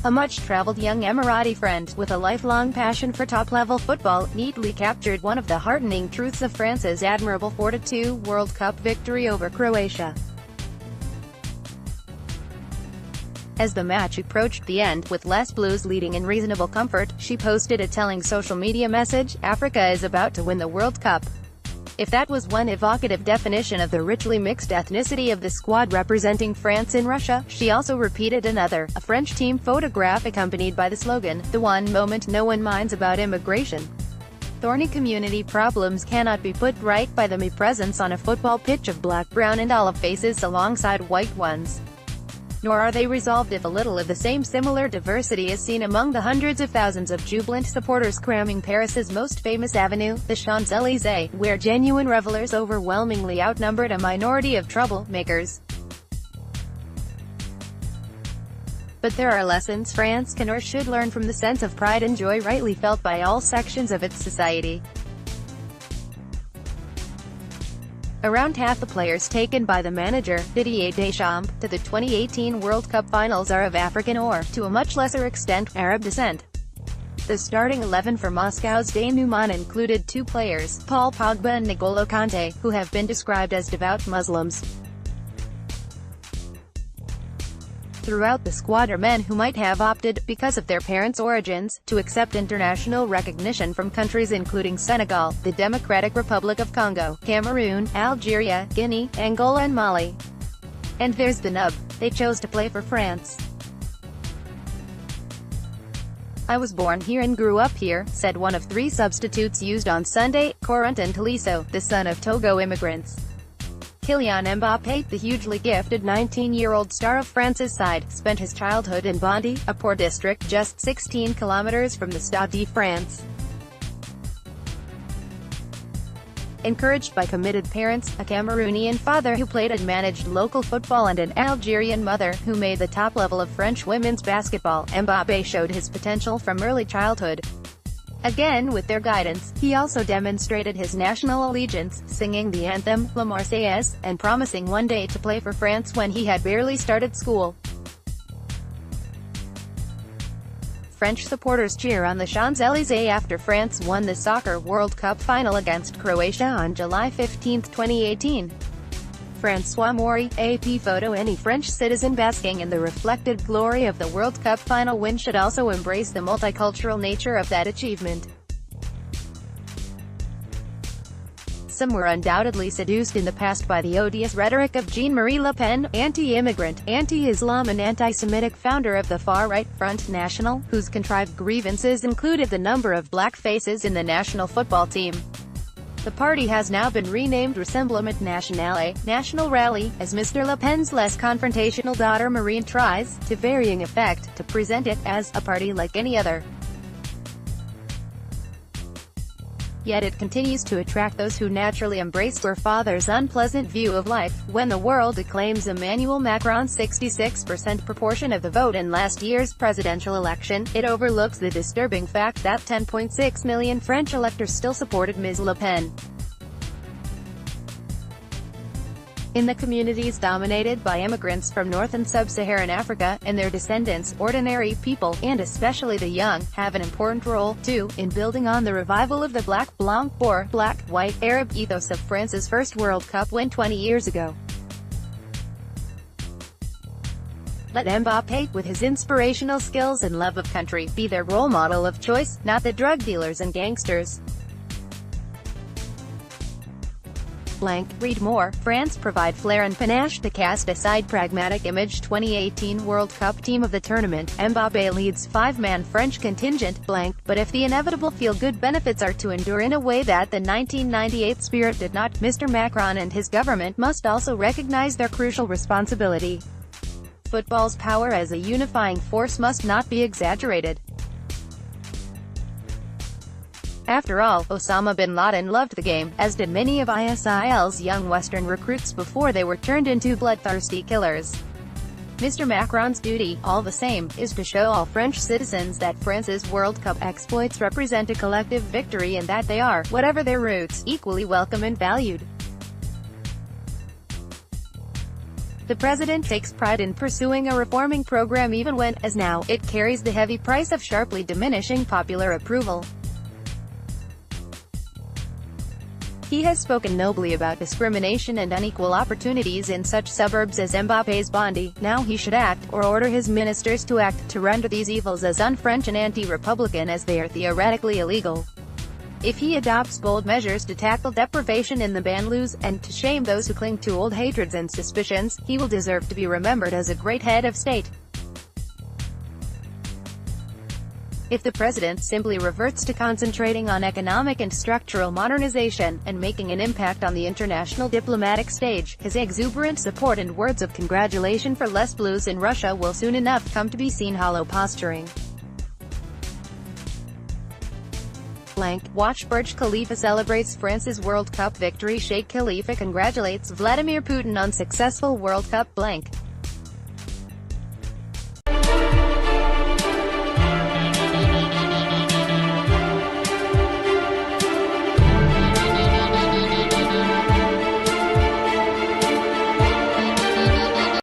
A much-traveled young Emirati friend, with a lifelong passion for top-level football, neatly captured one of the heartening truths of France's admirable 4-2 World Cup victory over Croatia. As the match approached the end, with Les Bleus leading in reasonable comfort, she posted a telling social media message: "Africa is about to win the World Cup." If that was one evocative definition of the richly mixed ethnicity of the squad representing France in Russia, she also repeated another, a French team photograph accompanied by the slogan, "The one moment no one minds about immigration." Thorny community problems cannot be put right by the mere presence on a football pitch of black, brown and olive faces alongside white ones. Nor are they resolved if a little of the same similar diversity is seen among the hundreds of thousands of jubilant supporters cramming Paris's most famous avenue, the Champs-Élysées, where genuine revelers overwhelmingly outnumbered a minority of troublemakers. But there are lessons France can or should learn from the sense of pride and joy rightly felt by all sections of its society. Around half the players taken by the manager, Didier Deschamps, to the 2018 World Cup finals are of African or, to a much lesser extent, Arab descent. The starting 11 for Moscow's denouement included two players, Paul Pogba and N'Golo Kanté, who have been described as devout Muslims. Throughout the squad are men who might have opted, because of their parents' origins, to accept international recognition from countries including Senegal, the Democratic Republic of Congo, Cameroon, Algeria, Guinea, Angola and Mali. And there's the nub: they chose to play for France. "I was born here and grew up here," said one of three substitutes used on Sunday, Corentin Tolisso, the son of Togo immigrants. Kylian Mbappé, the hugely gifted 19-year-old star of France's side, spent his childhood in Bondy, a poor district just 16 kilometers from the Stade de France. Encouraged by committed parents, a Cameroonian father who played and managed local football and an Algerian mother who made the top level of French women's basketball, Mbappé showed his potential from early childhood. Again, with their guidance, he also demonstrated his national allegiance, singing the anthem, La Marseillaise, and promising one day to play for France when he had barely started school. French supporters cheer on the Champs-Élysées after France won the Soccer World Cup final against Croatia on July 15, 2018. François Maury, AP photo. Any French citizen basking in the reflected glory of the World Cup final win should also embrace the multicultural nature of that achievement. Some were undoubtedly seduced in the past by the odious rhetoric of Jean-Marie Le Pen, anti-immigrant, anti-Islam and anti-Semitic founder of the far-right Front National, whose contrived grievances included the number of black faces in the national football team. The party has now been renamed Rassemblement National, National Rally, as Mr. Le Pen's less confrontational daughter Marine tries, to varying effect, to present it as a party like any other. Yet it continues to attract those who naturally embrace their father's unpleasant view of life. When the world acclaims Emmanuel Macron's 66% proportion of the vote in last year's presidential election, it overlooks the disturbing fact that 10.6 million French electors still supported Ms. Le Pen. In the communities dominated by immigrants from North and Sub-Saharan Africa, and their descendants, ordinary people, and especially the young, have an important role, too, in building on the revival of the black, blanc, or black, white, Arab ethos of France's first World Cup win 20 years ago. Let Mbappé, with his inspirational skills and love of country, be their role model of choice, not the drug dealers and gangsters. Read more. France provide flair and panache to cast aside pragmatic image. 2018 World Cup team of the tournament, Mbappé leads five-man French contingent, but if the inevitable feel-good benefits are to endure in a way that the 1998 spirit did not, Mr. Macron and his government must also recognize their crucial responsibility. Football's power as a unifying force must not be exaggerated. After all, Osama bin Laden loved the game, as did many of ISIL's young Western recruits before they were turned into bloodthirsty killers. Mr. Macron's duty, all the same, is to show all French citizens that France's World Cup exploits represent a collective victory and that they are, whatever their roots, equally welcome and valued. The president takes pride in pursuing a reforming program even when, as now, it carries the heavy price of sharply diminishing popular approval. He has spoken nobly about discrimination and unequal opportunities in such suburbs as Mbappe's Bondy. Now he should act, or order his ministers to act, to render these evils as un-French and anti-republican as they are theoretically illegal. If he adopts bold measures to tackle deprivation in the banlieues, and to shame those who cling to old hatreds and suspicions, he will deserve to be remembered as a great head of state. If the president simply reverts to concentrating on economic and structural modernization, and making an impact on the international diplomatic stage, his exuberant support and words of congratulation for Les Bleus in Russia will soon enough come to be seen hollow posturing. Watch Burj Khalifa celebrates France's World Cup victory. Sheikh Khalifa congratulates Vladimir Putin on successful World Cup.